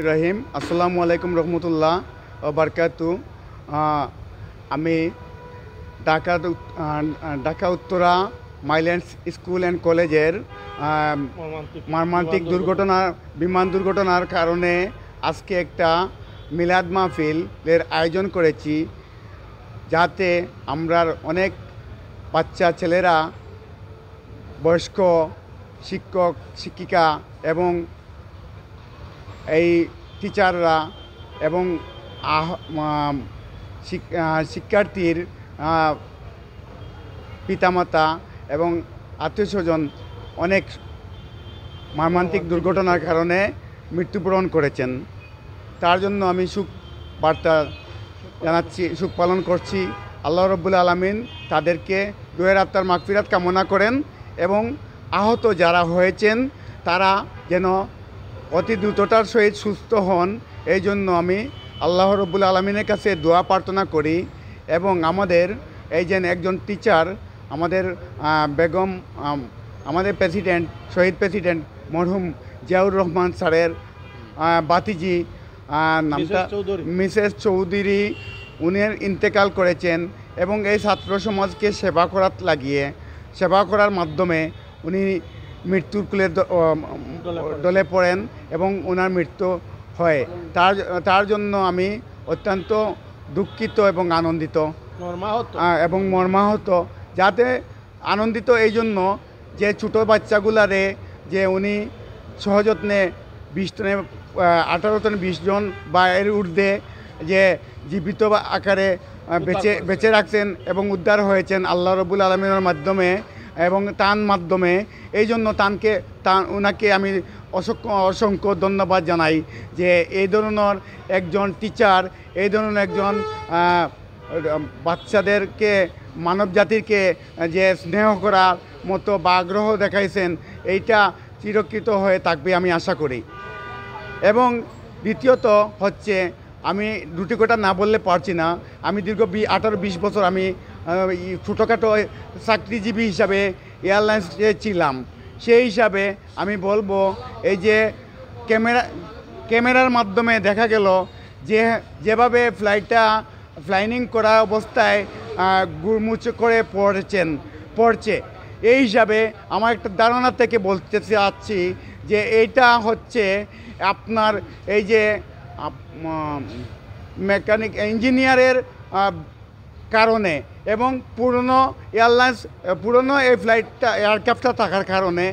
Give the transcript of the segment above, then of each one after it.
রহিম আসসালামু আলাইকুম রহমতুল্লাহ বারকাতু। আমি ঢাকা ঢাকা উত্তরা মাইল্যান্ডস স্কুল অ্যান্ড কলেজের মর্মান্তিক বিমান দুর্ঘটনার কারণে আজকে একটা মিলাদ মাহফিলের আয়োজন করেছি, যাতে আমরা অনেক বাচ্চা ছেলেরা, বয়স্ক শিক্ষক শিক্ষিকা এবং এই টিচাররা এবং শিক্ষার্থীর পিতামাতা এবং আত্মীয়স্বজন অনেক মর্মান্তিক দুর্ঘটনার কারণে মৃত্যুবরণ করেছেন। তার জন্য আমি শোক বার্তা জানাচ্ছি, শোক পালন করছি। আল্লাহ রব্বুল আলামিন তাদেরকে রুহের আত্মার মাগফিরাত কামনা করেন এবং আহত যারা হয়েছেন তারা যেন অতি দ্রুততার সহিত সুস্থ হন, এই জন্য আমি আল্লাহ রব্বুল আলমিনের কাছে দোয়া প্রার্থনা করি। এবং আমাদের এই যে একজন টিচার, আমাদের বেগম, আমাদের প্রেসিডেন্ট, শহীদ প্রেসিডেন্ট মরহুম জিয়াউর রহমান স্যারের বাতিজি, নামটা মিসেস চৌধুরী, উনি ইন্তেকাল করেছেন এবং এই ছাত্র সমাজকে সেবা করার মাধ্যমে উনি মৃত্যুর কুলে ডলে পড়েন এবং ওনার মৃত্যু হয়। তার জন্য আমি অত্যন্ত দুঃখিত এবং আনন্দিত এবং মর্মাহত। যাতে আনন্দিত এই জন্য যে ছোটো বাচ্চাগুলারে যে উনি সহযত্নে 20 টনে 18 টনে 20 জন বা এর ঊর্ধ্বে যে জীবিত আকারে বেঁচে রাখছেন এবং উদ্ধার হয়েছেন আল্লাহ রব্বুল আলমিনের মাধ্যমে এবং তার মাধ্যমে। এই জন্য ওনাকে আমি অসংখ্য ধন্যবাদ জানাই যে এই ধরনের একজন টিচার, এই ধরনের একজন বাচ্চাদেরকে, মানব জাতিকে যে স্নেহ করার মতো বা আগ্রহ দেখাইছেন, এইটা চিরকৃত হয়ে থাকবে আমি আশা করি। এবং দ্বিতীয়ত হচ্ছে, আমি দুটি কথা না বললে পারছি না, আমি দীর্ঘ 18-20 বছর আমি ছোটোখাটো চাকরিজীবী হিসাবে এয়ারলাইন্সে ছিলাম। সেই হিসাবে আমি বলবো, এই যে ক্যামেরার মাধ্যমে দেখা গেল যেভাবে ফ্লাইং করা অবস্থায় গুড়মুচে করে পড়ছে, এই হিসাবে আমার একটা ধারণা থেকে বলতে চাচ্ছি যে এইটা হচ্ছে আপনার এই যে মেকানিক ইঞ্জিনিয়ারের কারণে এবং পুরনো এই এয়ারক্রাফটটা থাকার কারণে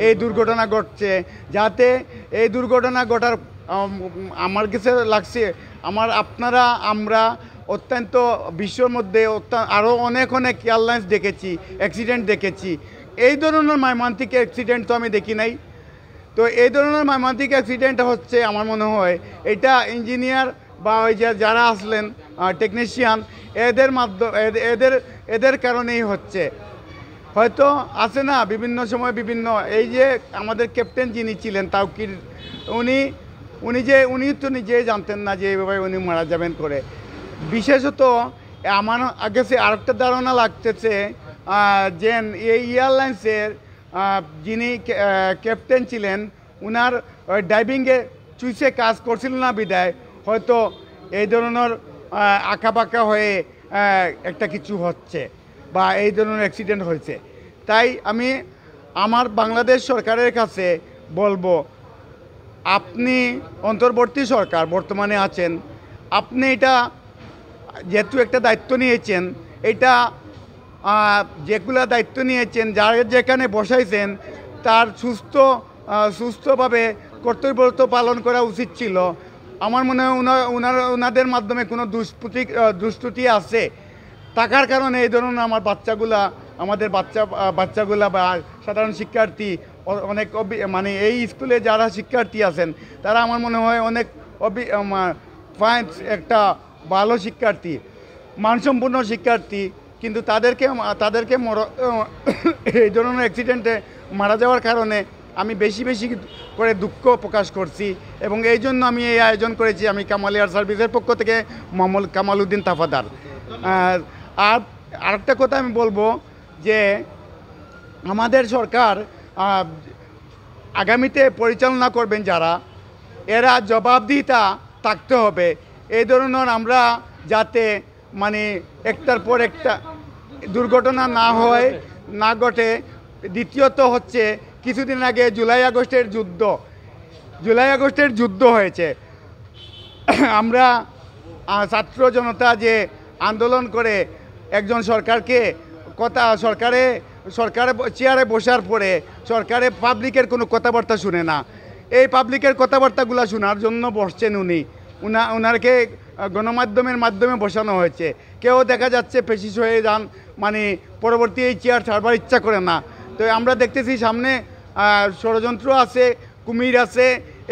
এই দুর্ঘটনা ঘটছে। যাতে এই দুর্ঘটনা ঘটার আমার কাছে লাগছে, আমরা অত্যন্ত বিশ্বের মধ্যে আরও অনেক এয়ারলাইন্স দেখেছি, অ্যাক্সিডেন্ট দেখেছি। এই ধরনের মর্মান্তিক অ্যাক্সিডেন্ট তো আমি দেখি নাই। তো এই ধরনের মর্মান্তিক অ্যাক্সিডেন্ট হচ্ছে, আমার মনে হয় এটা ইঞ্জিনিয়ার বা ওই যারা আসলেন টেকনিশিয়ান, এদের কারণেই হচ্ছে। হয়তো আছে না বিভিন্ন সময় বিভিন্ন, এই যে আমাদের ক্যাপ্টেন যিনি ছিলেন তাওকির, উনি তো নিজেই জানতেন না যে এইভাবে উনি মারা যাবেন করে। বিশেষত আমার কাছে আরেকটা ধারণা লাগতেছে যে এই এয়ারলাইন্সের যিনি ক্যাপ্টেন ছিলেন, উনার ড্রাইভিংয়ে চুইসে কাজ করছিলেন না বিদায় হয়তো এই ধরনের আঁকাবাঁকা হয়ে একটা কিছু হচ্ছে বা এই ধরনের অ্যাক্সিডেন্ট হয়েছে। তাই আমি আমার বাংলাদেশ সরকারের কাছে বলবো, আপনি অন্তর্বর্তী সরকার বর্তমানে আছেন, আপনি এটা যেহেতু একটা দায়িত্ব নিয়েছেন, এটা যেগুলো দায়িত্ব নিয়েছেন, যারা যেখানে বসাইছেন তার সুস্থভাবে কর্তব্য পালন করা উচিত ছিল। আমার মনে হয় ওনাদের মাধ্যমে কোনো দুষ্ত্রুটি আছে থাকার কারণে এই ধরনের আমাদের বাচ্চাগুলা বা সাধারণ শিক্ষার্থী অনেক মানে এই স্কুলে যারা শিক্ষার্থী আছেন তারা আমার মনে হয় অনেক একটা ভালো শিক্ষার্থী, মানসম্পন্ন শিক্ষার্থী, কিন্তু তাদেরকে এই ধরনের অ্যাক্সিডেন্টে মারা যাওয়ার কারণে আমি বেশি করে দুঃখ প্রকাশ করছি। এবং এই জন্য আমি এই আয়োজন করেছি, আমি কামাল এয়ার সার্ভিসের পক্ষ থেকে কামাল উদ্দিন তাফাদার। আর আরেকটা কথা আমি বলবো যে আমাদের সরকার আগামীতে পরিচালনা করবেন যারা, এরা জবাবদিহিতা থাকতে হবে। এই ধরনের আমরা যাতে মানে একটার পর একটা দুর্ঘটনা না ঘটে। দ্বিতীয়ত হচ্ছে কিছুদিন আগে জুলাই আগস্টের যুদ্ধ হয়েছে। আমরা ছাত্র জনতা যে আন্দোলন করে একজন সরকারে চেয়ারে বসার পরে সরকারে পাবলিকের কোনো কথাবার্তা শুনে না। এই পাবলিকের কথাবার্তাগুলো শোনার জন্য বসছেন উনারকে গণমাধ্যমের মাধ্যমে বসানো হয়েছে। কেউ দেখা যাচ্ছে পেশিস হয়ে যান, মানে পরবর্তী এই চেয়ার ছাড়বার ইচ্ছা করে না। তো আমরা দেখতেছি সামনে ষড়যন্ত্র আছে, কুমির আছে।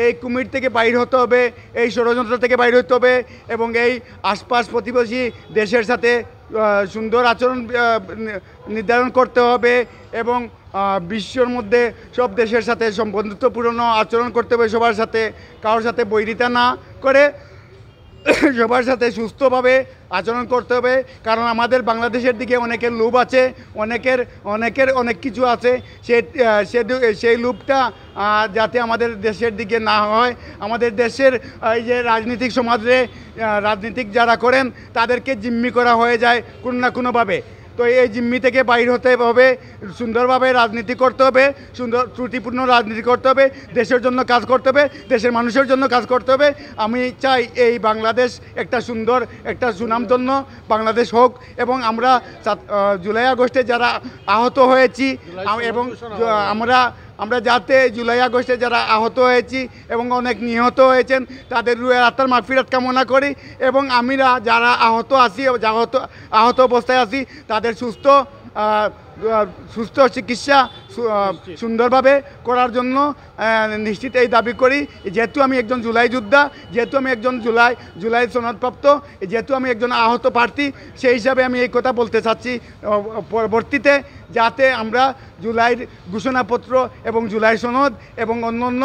এই কুমির থেকে বাইর হতে হবে, এই ষড়যন্ত্র থেকে বাইর হতে হবে এবং এই আশপাশ প্রতিবেশী দেশের সাথে সুন্দর আচরণ নির্ধারণ করতে হবে এবং বিশ্বর মধ্যে সব দেশের সাথে বন্ধুত্বপূর্ণ আচরণ করতে হবে। সবার সাথে, কারোর সাথে বৈরিতা না করে সবার সাথে সুস্থভাবে আচরণ করতে হবে। কারণ আমাদের বাংলাদেশের দিকে অনেকের লোভ আছে, অনেকের অনেক কিছু আছে। সেই লোভটা যাতে আমাদের দেশের দিকে না হয়। আমাদের দেশের এই যে রাজনৈতিক সমাজে রাজনীতিক যারা করেন তাদেরকে জিম্মি করা হয়ে যায় কোনো না কোনোভাবে। তো এই জিম্মি থেকে বাইর হতে হবে, সুন্দরভাবে রাজনীতি করতে হবে, ত্রুটিপূর্ণ রাজনীতি করতে হবে, দেশের জন্য কাজ করতে হবে, দেশের মানুষের জন্য কাজ করতে হবে। আমি চাই এই বাংলাদেশ একটা সুন্দর, একটা সুনামধন্য বাংলাদেশ হোক এবং আমরা জুলাই আগস্টে যারা আহত হয়েছি এবং আমরা যাতে জুলাই আগস্টে যারা আহত হয়েছি এবং অনেক নিহত হয়েছেন তাদের রুহের আত্মার মাগফিরাত কামনা করি এবং আমরা যারা আহত অবস্থায় আছি তাদের সুস্থ চিকিৎসা সুন্দরভাবে করার জন্য নিশ্চিত এই দাবি করি। যেহেতু আমি একজন জুলাই যোদ্ধা, যেহেতু আমি একজন জুলাই সনদপ্রাপ্ত, যেহেতু আমি একজন আহত প্রার্থী, সেই হিসাবে আমি এই কথা বলতে চাচ্ছি পরবর্তীতে যাতে আমরা জুলাইয়ের ঘোষণাপত্র এবং জুলাই সনদ এবং অন্যান্য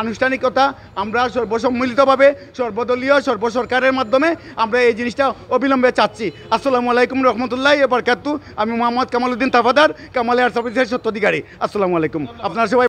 আনুষ্ঠানিকতা আমরা সর্বসম্মিলিতভাবে সর্বদলীয় সর্বসরকারের মাধ্যমে আমরা এই জিনিসটা অবিলম্বে চাচ্ছি। আসসালামু আলাইকুম রহমতুল্লাহি ওয়া বারাকাতুহু। আমি মোহাম্মদ কামাল উদ্দিন তাফাদার, কামাল এয়ার সার্ভিসের স্বত্বাধিকারী। আসসালামু আলাইকুম। আপনারা সবাই